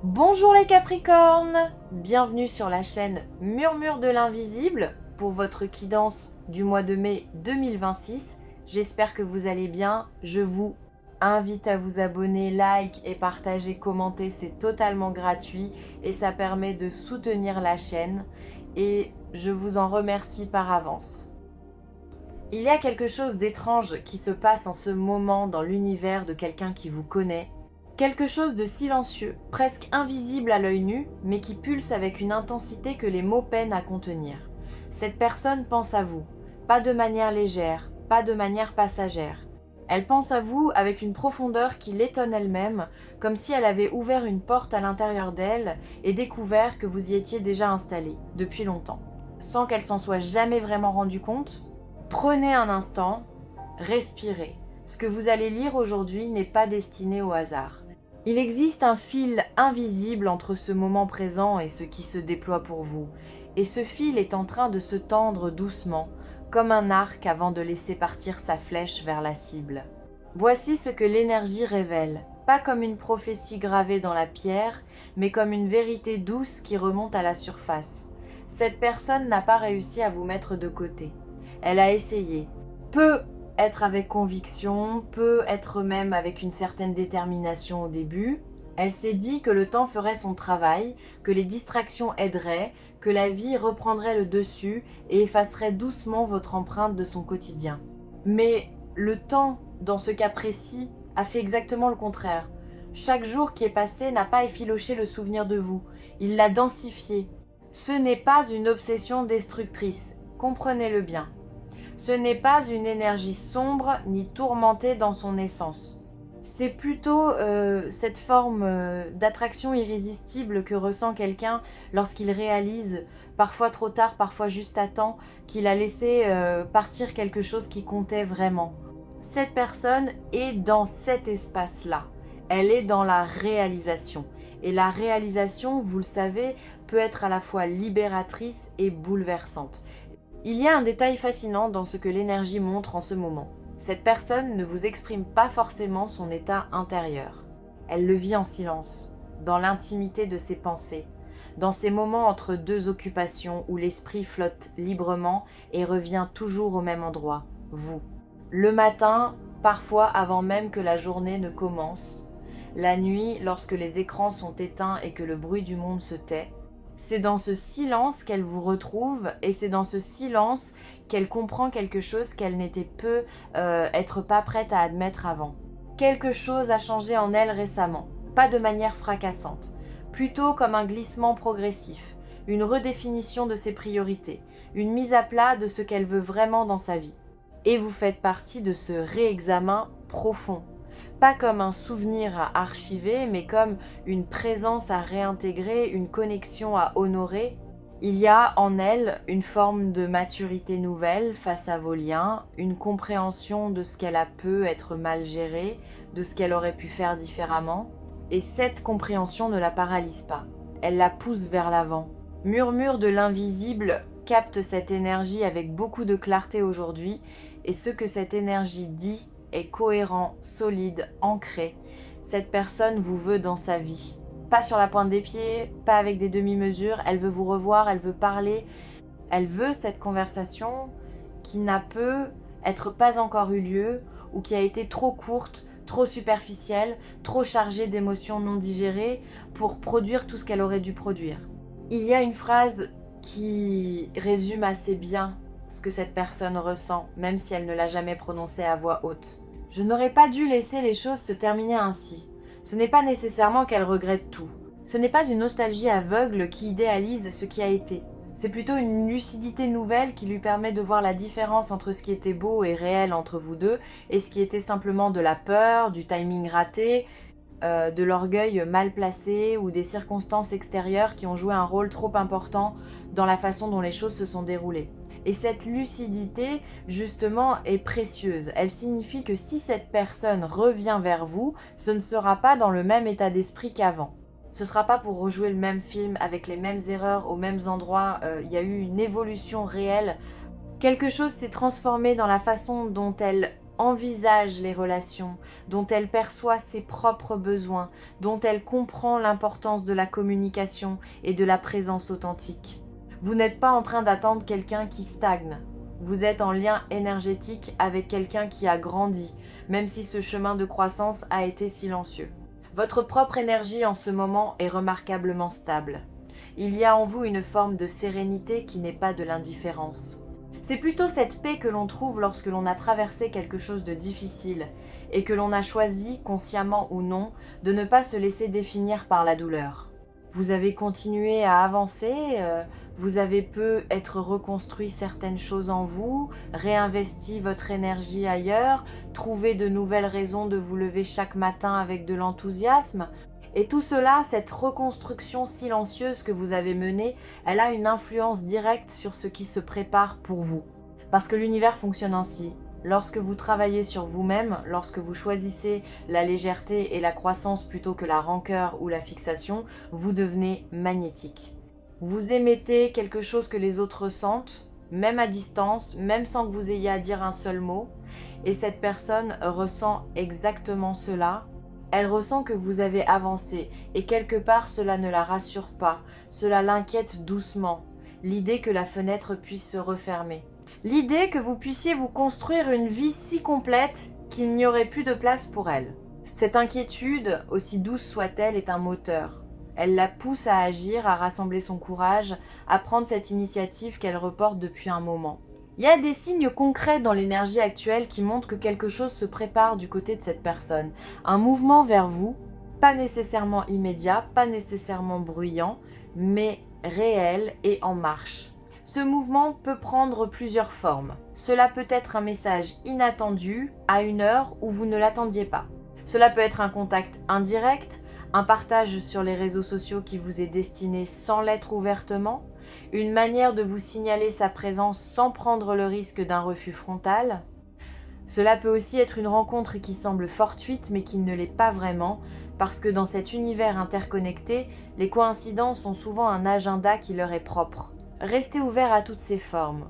Bonjour les Capricornes, bienvenue sur la chaîne Murmure de l'Invisible pour votre guidance du mois de mai 2026. J'espère que vous allez bien, je vous invite à vous abonner, like et partager, commenter, c'est totalement gratuit et ça permet de soutenir la chaîne et je vous en remercie par avance. Il y a quelque chose d'étrange qui se passe en ce moment dans l'univers de quelqu'un qui vous connaît. Quelque chose de silencieux, presque invisible à l'œil nu, mais qui pulse avec une intensité que les mots peinent à contenir. Cette personne pense à vous, pas de manière légère, pas de manière passagère. Elle pense à vous avec une profondeur qui l'étonne elle-même, comme si elle avait ouvert une porte à l'intérieur d'elle et découvert que vous y étiez déjà installé, depuis longtemps. Sans qu'elle s'en soit jamais vraiment rendue compte, prenez un instant, respirez. Ce que vous allez lire aujourd'hui n'est pas destiné au hasard. Il existe un fil invisible entre ce moment présent et ce qui se déploie pour vous. Et ce fil est en train de se tendre doucement, comme un arc avant de laisser partir sa flèche vers la cible. Voici ce que l'énergie révèle, pas comme une prophétie gravée dans la pierre, mais comme une vérité douce qui remonte à la surface. Cette personne n'a pas réussi à vous mettre de côté. Elle a essayé. Peut être avec conviction, peut être même avec une certaine détermination au début. Elle s'est dit que le temps ferait son travail, que les distractions aideraient, que la vie reprendrait le dessus et effacerait doucement votre empreinte de son quotidien. Mais le temps, dans ce cas précis, a fait exactement le contraire. Chaque jour qui est passé n'a pas effiloché le souvenir de vous, il l'a densifié. Ce n'est pas une obsession destructrice, comprenez-le bien. Ce n'est pas une énergie sombre ni tourmentée dans son essence. C'est plutôt cette forme d'attraction irrésistible que ressent quelqu'un lorsqu'il réalise, parfois trop tard, parfois juste à temps, qu'il a laissé partir quelque chose qui comptait vraiment. Cette personne est dans cet espace-là. Elle est dans la réalisation. Et la réalisation, vous le savez, peut être à la fois libératrice et bouleversante. Il y a un détail fascinant dans ce que l'énergie montre en ce moment. Cette personne ne vous exprime pas forcément son état intérieur. Elle le vit en silence, dans l'intimité de ses pensées, dans ces moments entre deux occupations où l'esprit flotte librement et revient toujours au même endroit, vous. Le matin, parfois avant même que la journée ne commence. La nuit, lorsque les écrans sont éteints et que le bruit du monde se tait. C'est dans ce silence qu'elle vous retrouve et c'est dans ce silence qu'elle comprend quelque chose qu'elle n'était être pas prête à admettre avant. Quelque chose a changé en elle récemment, pas de manière fracassante, plutôt comme un glissement progressif, une redéfinition de ses priorités, une mise à plat de ce qu'elle veut vraiment dans sa vie. Et vous faites partie de ce réexamen profond. Pas comme un souvenir à archiver, mais comme une présence à réintégrer, une connexion à honorer. Il y a en elle une forme de maturité nouvelle face à vos liens, une compréhension de ce qu'elle a pu être mal géré, de ce qu'elle aurait pu faire différemment. Et cette compréhension ne la paralyse pas, elle la pousse vers l'avant. Murmure de l'invisible capte cette énergie avec beaucoup de clarté aujourd'hui, et ce que cette énergie dit est cohérent, solide, ancré. Cette personne vous veut dans sa vie. Pas sur la pointe des pieds, pas avec des demi-mesures. Elle veut vous revoir, elle veut parler. Elle veut cette conversation qui n'a peut être pas encore eu lieu ou qui a été trop courte, trop superficielle, trop chargée d'émotions non digérées pour produire tout ce qu'elle aurait dû produire. Il y a une phrase qui résume assez bien ce que cette personne ressent, même si elle ne l'a jamais prononcé à voix haute. Je n'aurais pas dû laisser les choses se terminer ainsi. Ce n'est pas nécessairement qu'elle regrette tout. Ce n'est pas une nostalgie aveugle qui idéalise ce qui a été. C'est plutôt une lucidité nouvelle qui lui permet de voir la différence entre ce qui était beau et réel entre vous deux et ce qui était simplement de la peur, du timing raté, de l'orgueil mal placé ou des circonstances extérieures qui ont joué un rôle trop important dans la façon dont les choses se sont déroulées. Et cette lucidité, justement, est précieuse. Elle signifie que si cette personne revient vers vous, ce ne sera pas dans le même état d'esprit qu'avant. Ce ne sera pas pour rejouer le même film avec les mêmes erreurs aux mêmes endroits. Il y a eu une évolution réelle. Quelque chose s'est transformé dans la façon dont elle envisage les relations, dont elle perçoit ses propres besoins, dont elle comprend l'importance de la communication et de la présence authentique. Vous n'êtes pas en train d'attendre quelqu'un qui stagne. Vous êtes en lien énergétique avec quelqu'un qui a grandi, même si ce chemin de croissance a été silencieux. Votre propre énergie en ce moment est remarquablement stable. Il y a en vous une forme de sérénité qui n'est pas de l'indifférence. C'est plutôt cette paix que l'on trouve lorsque l'on a traversé quelque chose de difficile et que l'on a choisi, consciemment ou non, de ne pas se laisser définir par la douleur. Vous avez continué à avancer, vous avez peut-être reconstruit certaines choses en vous, réinvesti votre énergie ailleurs, trouvé de nouvelles raisons de vous lever chaque matin avec de l'enthousiasme. Et tout cela, cette reconstruction silencieuse que vous avez menée, elle a une influence directe sur ce qui se prépare pour vous. Parce que l'univers fonctionne ainsi. Lorsque vous travaillez sur vous-même, lorsque vous choisissez la légèreté et la croissance plutôt que la rancœur ou la fixation, vous devenez magnétique. Vous émettez quelque chose que les autres ressentent, même à distance, même sans que vous ayez à dire un seul mot, et cette personne ressent exactement cela. Elle ressent que vous avez avancé, et quelque part cela ne la rassure pas, cela l'inquiète doucement, l'idée que la fenêtre puisse se refermer. L'idée que vous puissiez vous construire une vie si complète qu'il n'y aurait plus de place pour elle. Cette inquiétude, aussi douce soit-elle, est un moteur. Elle la pousse à agir, à rassembler son courage, à prendre cette initiative qu'elle reporte depuis un moment. Il y a des signes concrets dans l'énergie actuelle qui montrent que quelque chose se prépare du côté de cette personne. Un mouvement vers vous, pas nécessairement immédiat, pas nécessairement bruyant, mais réel et en marche. Ce mouvement peut prendre plusieurs formes. Cela peut être un message inattendu à une heure où vous ne l'attendiez pas. Cela peut être un contact indirect, un partage sur les réseaux sociaux qui vous est destiné sans l'être ouvertement, une manière de vous signaler sa présence sans prendre le risque d'un refus frontal. Cela peut aussi être une rencontre qui semble fortuite mais qui ne l'est pas vraiment, parce que dans cet univers interconnecté, les coïncidences ont souvent un agenda qui leur est propre. Restez ouvert à toutes ces formes.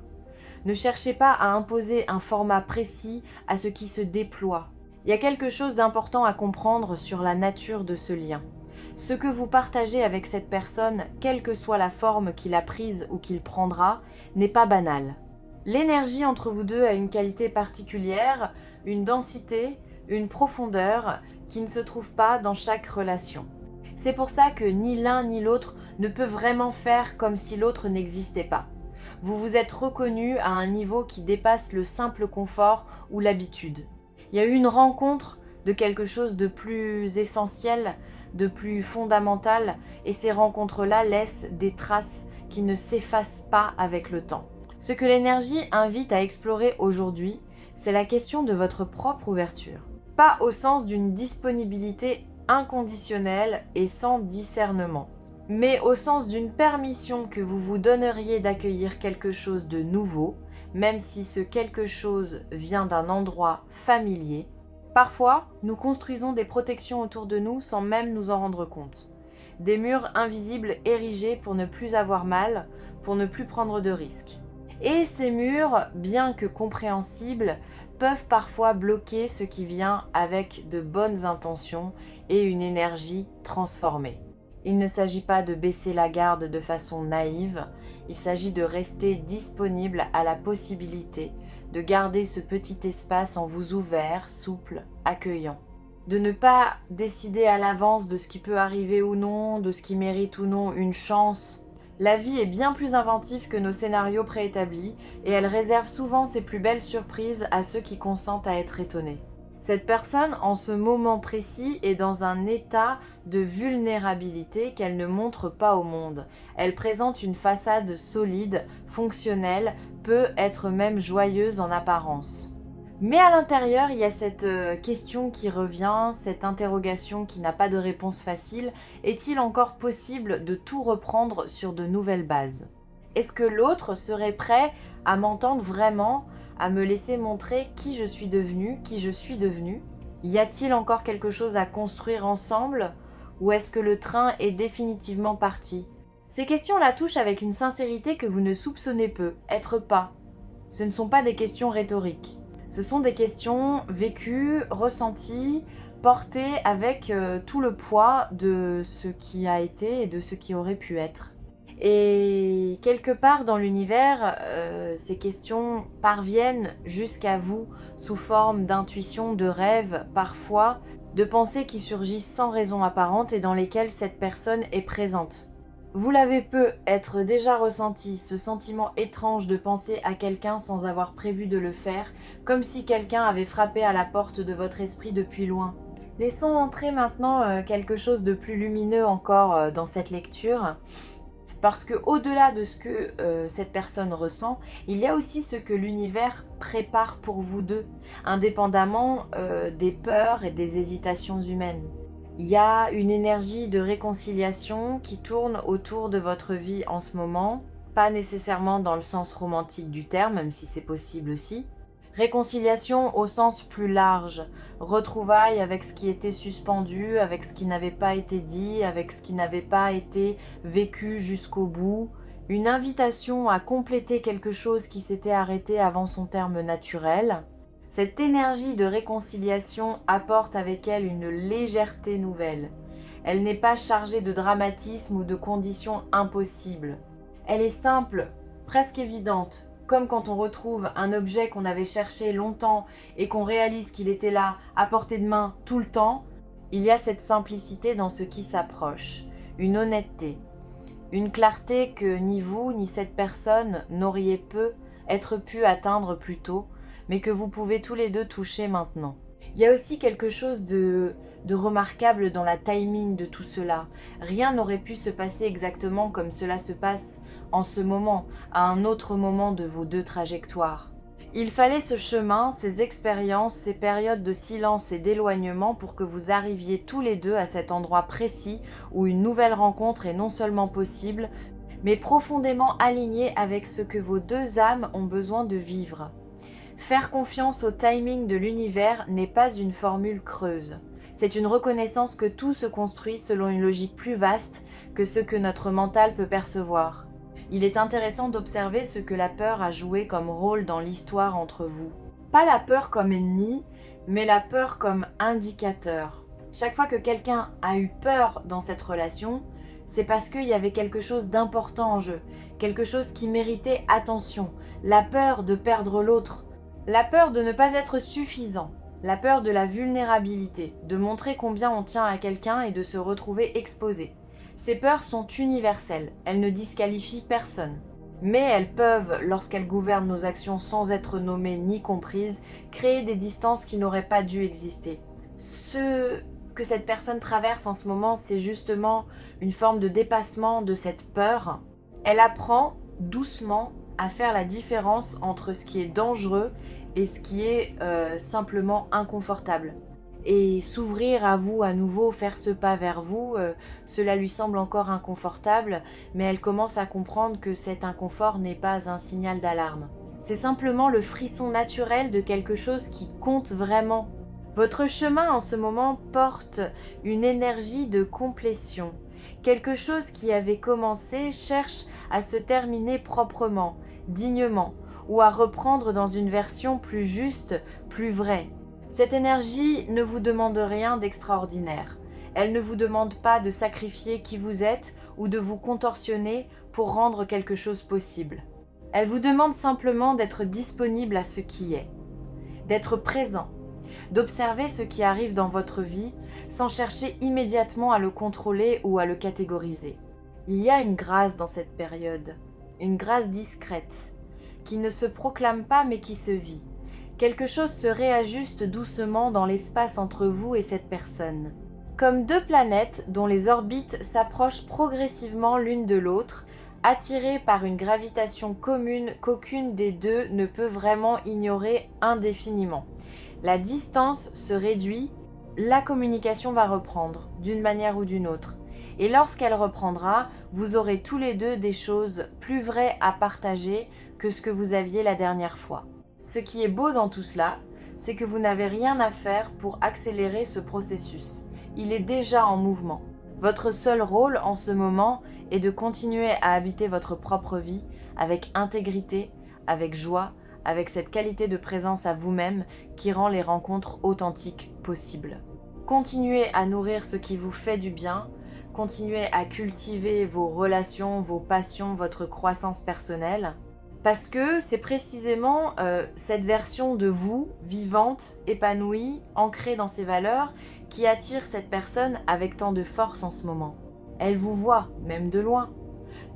Ne cherchez pas à imposer un format précis à ce qui se déploie. Il y a quelque chose d'important à comprendre sur la nature de ce lien. Ce que vous partagez avec cette personne, quelle que soit la forme qu'il a prise ou qu'il prendra, n'est pas banal. L'énergie entre vous deux a une qualité particulière, une densité, une profondeur qui ne se trouve pas dans chaque relation. C'est pour ça que ni l'un ni l'autre ne peut vraiment faire comme si l'autre n'existait pas. Vous vous êtes reconnus à un niveau qui dépasse le simple confort ou l'habitude. Il y a eu une rencontre de quelque chose de plus essentiel, de plus fondamental, et ces rencontres-là laissent des traces qui ne s'effacent pas avec le temps. Ce que l'énergie invite à explorer aujourd'hui, c'est la question de votre propre ouverture. Pas au sens d'une disponibilité inconditionnelle et sans discernement, mais au sens d'une permission que vous vous donneriez d'accueillir quelque chose de nouveau, même si ce quelque chose vient d'un endroit familier. Parfois, nous construisons des protections autour de nous sans même nous en rendre compte. Des murs invisibles érigés pour ne plus avoir mal, pour ne plus prendre de risques. Et ces murs, bien que compréhensibles, peuvent parfois bloquer ce qui vient avec de bonnes intentions et une énergie transformée. Il ne s'agit pas de baisser la garde de façon naïve, il s'agit de rester disponible à la possibilité de garder ce petit espace en vous ouvert, souple, accueillant. De ne pas décider à l'avance de ce qui peut arriver ou non, de ce qui mérite ou non une chance. La vie est bien plus inventive que nos scénarios préétablis et elle réserve souvent ses plus belles surprises à ceux qui consentent à être étonnés. Cette personne, en ce moment précis, est dans un état de vulnérabilité qu'elle ne montre pas au monde. Elle présente une façade solide, fonctionnelle, peut être même joyeuse en apparence. Mais à l'intérieur, il y a cette question qui revient, cette interrogation qui n'a pas de réponse facile. Est-il encore possible de tout reprendre sur de nouvelles bases ? Est-ce que l'autre serait prêt à m'entendre vraiment, à me laisser montrer qui je suis devenue, qui je suis devenue ? Y a-t-il encore quelque chose à construire ensemble ? Ou est-ce que le train est définitivement parti ? Ces questions la touchent avec une sincérité que vous ne soupçonnez peu, être pas. Ce ne sont pas des questions rhétoriques. Ce sont des questions vécues, ressenties, portées avec tout le poids de ce qui a été et de ce qui aurait pu être. Et quelque part dans l'univers, ces questions parviennent jusqu'à vous sous forme d'intuition, de rêves, parfois, de pensées qui surgissent sans raison apparente et dans lesquelles cette personne est présente. Vous l'avez peut-être déjà ressenti, ce sentiment étrange de penser à quelqu'un sans avoir prévu de le faire, comme si quelqu'un avait frappé à la porte de votre esprit depuis loin. Laissons entrer maintenant quelque chose de plus lumineux encore dans cette lecture. Parce que au-delà de ce que cette personne ressent, il y a aussi ce que l'univers prépare pour vous deux, indépendamment des peurs et des hésitations humaines. Il y a une énergie de réconciliation qui tourne autour de votre vie en ce moment, pas nécessairement dans le sens romantique du terme, même si c'est possible aussi. Réconciliation au sens plus large, retrouvailles avec ce qui était suspendu, avec ce qui n'avait pas été dit, avec ce qui n'avait pas été vécu jusqu'au bout, une invitation à compléter quelque chose qui s'était arrêté avant son terme naturel. Cette énergie de réconciliation apporte avec elle une légèreté nouvelle. Elle n'est pas chargée de dramatisme ou de conditions impossibles. Elle est simple, presque évidente. Comme quand on retrouve un objet qu'on avait cherché longtemps et qu'on réalise qu'il était là, à portée de main, tout le temps, il y a cette simplicité dans ce qui s'approche, une honnêteté, une clarté que ni vous ni cette personne n'auriez être pu atteindre plus tôt, mais que vous pouvez tous les deux toucher maintenant. Il y a aussi quelque chose de remarquable dans la timing de tout cela. Rien n'aurait pu se passer exactement comme cela se passe en ce moment, à un autre moment de vos deux trajectoires. Il fallait ce chemin, ces expériences, ces périodes de silence et d'éloignement pour que vous arriviez tous les deux à cet endroit précis où une nouvelle rencontre est non seulement possible, mais profondément alignée avec ce que vos deux âmes ont besoin de vivre. Faire confiance au timing de l'univers n'est pas une formule creuse. C'est une reconnaissance que tout se construit selon une logique plus vaste que ce que notre mental peut percevoir. Il est intéressant d'observer ce que la peur a joué comme rôle dans l'histoire entre vous. Pas la peur comme ennemi, mais la peur comme indicateur. Chaque fois que quelqu'un a eu peur dans cette relation, c'est parce qu'il y avait quelque chose d'important en jeu, quelque chose qui méritait attention, la peur de perdre l'autre, la peur de ne pas être suffisant, la peur de la vulnérabilité, de montrer combien on tient à quelqu'un et de se retrouver exposé. Ces peurs sont universelles, elles ne disqualifient personne. Mais elles peuvent, lorsqu'elles gouvernent nos actions sans être nommées ni comprises, créer des distances qui n'auraient pas dû exister. Ce que cette personne traverse en ce moment, c'est justement une forme de dépassement de cette peur. Elle apprend doucement à faire la différence entre ce qui est dangereux et ce qui est simplement inconfortable. Et s'ouvrir à vous à nouveau, faire ce pas vers vous, cela lui semble encore inconfortable, mais elle commence à comprendre que cet inconfort n'est pas un signal d'alarme. C'est simplement le frisson naturel de quelque chose qui compte vraiment. Votre chemin en ce moment porte une énergie de complétion. Quelque chose qui avait commencé cherche à se terminer proprement, dignement, ou à reprendre dans une version plus juste, plus vraie. Cette énergie ne vous demande rien d'extraordinaire. Elle ne vous demande pas de sacrifier qui vous êtes ou de vous contorsionner pour rendre quelque chose possible. Elle vous demande simplement d'être disponible à ce qui est, d'être présent, d'observer ce qui arrive dans votre vie sans chercher immédiatement à le contrôler ou à le catégoriser. Il y a une grâce dans cette période, une grâce discrète, qui ne se proclame pas mais qui se vit. Quelque chose se réajuste doucement dans l'espace entre vous et cette personne. Comme deux planètes dont les orbites s'approchent progressivement l'une de l'autre, attirées par une gravitation commune qu'aucune des deux ne peut vraiment ignorer indéfiniment. La distance se réduit, la communication va reprendre, d'une manière ou d'une autre. Et lorsqu'elle reprendra, vous aurez tous les deux des choses plus vraies à partager que ce que vous aviez la dernière fois. Ce qui est beau dans tout cela, c'est que vous n'avez rien à faire pour accélérer ce processus. Il est déjà en mouvement. Votre seul rôle en ce moment est de continuer à habiter votre propre vie avec intégrité, avec joie, avec cette qualité de présence à vous-même qui rend les rencontres authentiques possibles. Continuez à nourrir ce qui vous fait du bien, continuez à cultiver vos relations, vos passions, votre croissance personnelle, parce que c'est précisément cette version de vous, vivante, épanouie, ancrée dans ses valeurs, qui attire cette personne avec tant de force en ce moment. Elle vous voit, même de loin.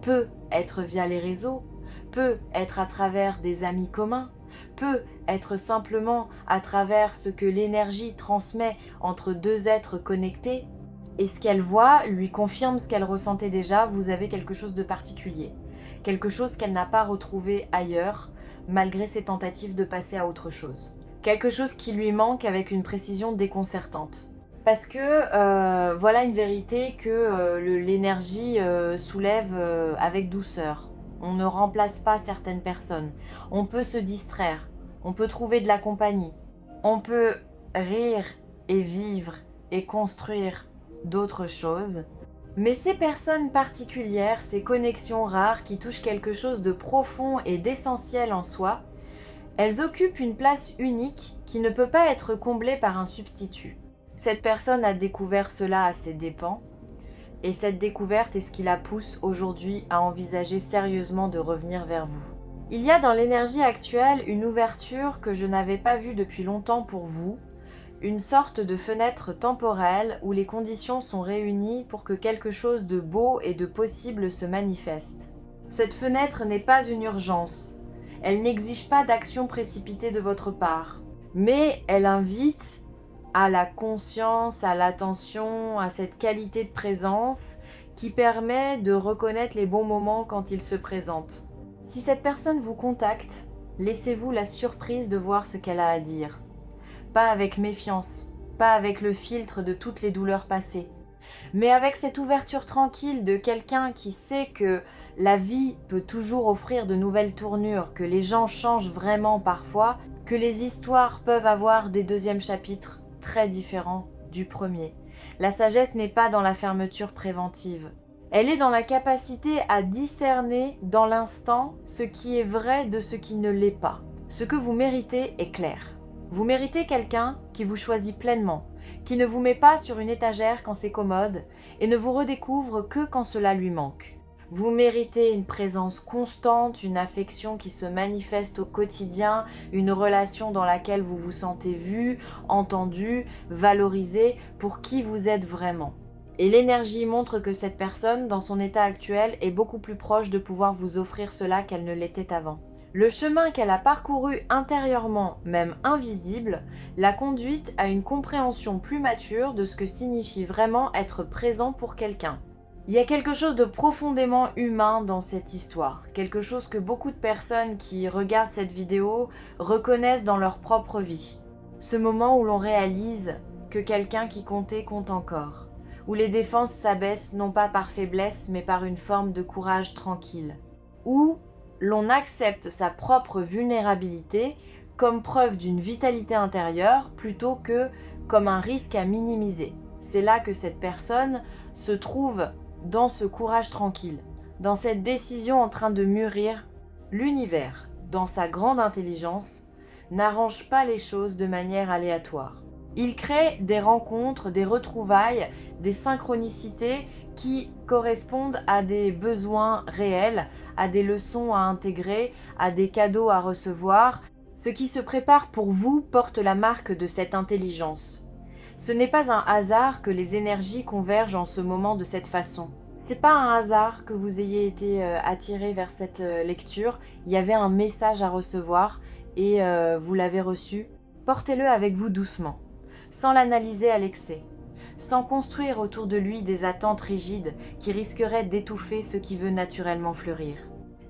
Peut être via les réseaux, peut être à travers des amis communs, peut être simplement à travers ce que l'énergie transmet entre deux êtres connectés. Et ce qu'elle voit lui confirme ce qu'elle ressentait déjà, vous avez quelque chose de particulier. Quelque chose qu'elle n'a pas retrouvé ailleurs, malgré ses tentatives de passer à autre chose. Quelque chose qui lui manque avec une précision déconcertante. Parce que voilà une vérité que l'énergie soulève avec douceur. On ne remplace pas certaines personnes. On peut se distraire. On peut trouver de la compagnie. On peut rire et vivre et construire d'autres choses. Mais ces personnes particulières, ces connexions rares qui touchent quelque chose de profond et d'essentiel en soi, elles occupent une place unique qui ne peut pas être comblée par un substitut. Cette personne a découvert cela à ses dépens, et cette découverte est ce qui la pousse aujourd'hui à envisager sérieusement de revenir vers vous. Il y a dans l'énergie actuelle une ouverture que je n'avais pas vue depuis longtemps pour vous, une sorte de fenêtre temporelle où les conditions sont réunies pour que quelque chose de beau et de possible se manifeste. Cette fenêtre n'est pas une urgence, elle n'exige pas d'action précipitée de votre part, mais elle invite à la conscience, à l'attention, à cette qualité de présence qui permet de reconnaître les bons moments quand ils se présentent. Si cette personne vous contacte, laissez-vous la surprise de voir ce qu'elle a à dire. Pas avec méfiance, pas avec le filtre de toutes les douleurs passées, mais avec cette ouverture tranquille de quelqu'un qui sait que la vie peut toujours offrir de nouvelles tournures, que les gens changent vraiment parfois, que les histoires peuvent avoir des deuxièmes chapitres très différent du premier. La sagesse n'est pas dans la fermeture préventive. Elle est dans la capacité à discerner dans l'instant ce qui est vrai de ce qui ne l'est pas. Ce que vous méritez est clair. Vous méritez quelqu'un qui vous choisit pleinement, qui ne vous met pas sur une étagère quand c'est commode et ne vous redécouvre que quand cela lui manque. Vous méritez une présence constante, une affection qui se manifeste au quotidien, une relation dans laquelle vous vous sentez vu, entendu, valorisé pour qui vous êtes vraiment. Et l'énergie montre que cette personne, dans son état actuel, est beaucoup plus proche de pouvoir vous offrir cela qu'elle ne l'était avant. Le chemin qu'elle a parcouru intérieurement, même invisible, l'a conduite à une compréhension plus mature de ce que signifie vraiment être présent pour quelqu'un. Il y a quelque chose de profondément humain dans cette histoire, quelque chose que beaucoup de personnes qui regardent cette vidéo reconnaissent dans leur propre vie. Ce moment où l'on réalise que quelqu'un qui comptait compte encore, où les défenses s'abaissent non pas par faiblesse mais par une forme de courage tranquille, où l'on accepte sa propre vulnérabilité comme preuve d'une vitalité intérieure plutôt que comme un risque à minimiser. C'est là que cette personne se trouve dans ce courage tranquille, dans cette décision en train de mûrir. L'univers, dans sa grande intelligence, n'arrange pas les choses de manière aléatoire. Il crée des rencontres, des retrouvailles, des synchronicités qui correspondent à des besoins réels, à des leçons à intégrer, à des cadeaux à recevoir. Ce qui se prépare pour vous porte la marque de cette intelligence. Ce n'est pas un hasard que les énergies convergent en ce moment de cette façon. C'est pas un hasard que vous ayez été attiré vers cette lecture. Il y avait un message à recevoir et vous l'avez reçu. Portez-le avec vous doucement, sans l'analyser à l'excès, sans construire autour de lui des attentes rigides qui risqueraient d'étouffer ce qui veut naturellement fleurir.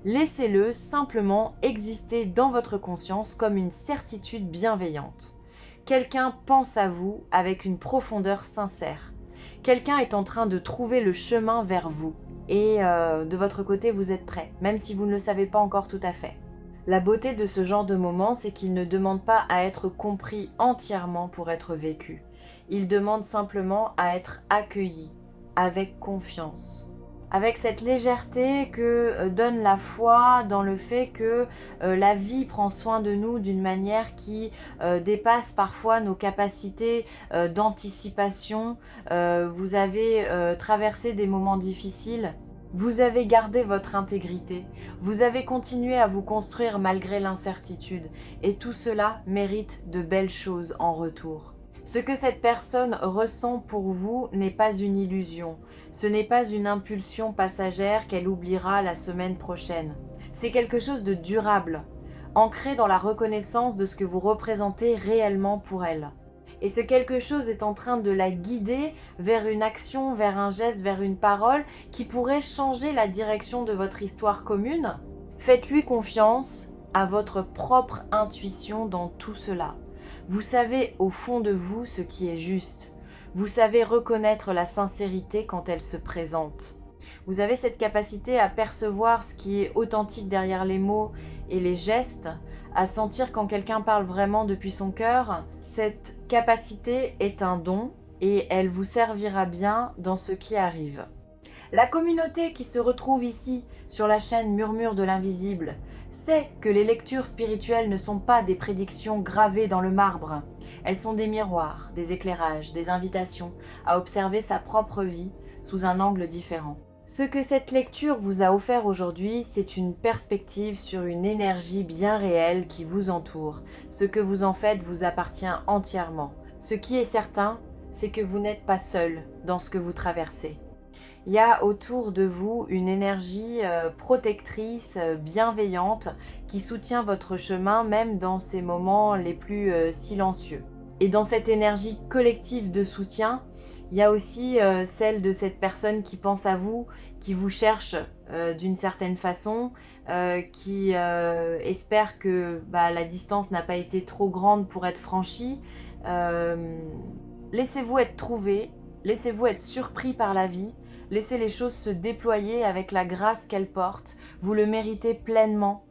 Laissez-le simplement exister dans votre conscience comme une certitude bienveillante. Quelqu'un pense à vous avec une profondeur sincère. Quelqu'un est en train de trouver le chemin vers vous. Et de votre côté, vous êtes prêt, même si vous ne le savez pas encore tout à fait. La beauté de ce genre de moment, c'est qu'il ne demande pas à être compris entièrement pour être vécu. Il demande simplement à être accueilli, avec confiance. avec cette légèreté que donne la foi dans le fait que la vie prend soin de nous d'une manière qui dépasse parfois nos capacités d'anticipation. Vous avez traversé des moments difficiles. Vous avez gardé votre intégrité, vous avez continué à vous construire malgré l'incertitude, et tout cela mérite de belles choses en retour. Ce que cette personne ressent pour vous n'est pas une illusion, ce n'est pas une impulsion passagère qu'elle oubliera la semaine prochaine. C'est quelque chose de durable, ancré dans la reconnaissance de ce que vous représentez réellement pour elle. Et ce quelque chose est en train de la guider vers une action, vers un geste, vers une parole qui pourrait changer la direction de votre histoire commune. Faites-lui confiance à votre propre intuition dans tout cela. Vous savez au fond de vous ce qui est juste. Vous savez reconnaître la sincérité quand elle se présente. Vous avez cette capacité à percevoir ce qui est authentique derrière les mots et les gestes, à sentir quand quelqu'un parle vraiment depuis son cœur. Cette capacité est un don et elle vous servira bien dans ce qui arrive. La communauté qui se retrouve ici sur la chaîne Murmure de l'Invisible sait que les lectures spirituelles ne sont pas des prédictions gravées dans le marbre. Elles sont des miroirs, des éclairages, des invitations à observer sa propre vie sous un angle différent. Ce que cette lecture vous a offert aujourd'hui, c'est une perspective sur une énergie bien réelle qui vous entoure. Ce que vous en faites vous appartient entièrement. Ce qui est certain, c'est que vous n'êtes pas seul dans ce que vous traversez. Il y a autour de vous une énergie protectrice, bienveillante, qui soutient votre chemin même dans ces moments les plus silencieux. Et dans cette énergie collective de soutien, il y a aussi celle de cette personne qui pense à vous, qui vous cherche d'une certaine façon, qui espère que la distance n'a pas été trop grande pour être franchie. Laissez-vous être trouvé, laissez-vous être surpris par la vie, laissez les choses se déployer avec la grâce qu'elle porte. Vous le méritez pleinement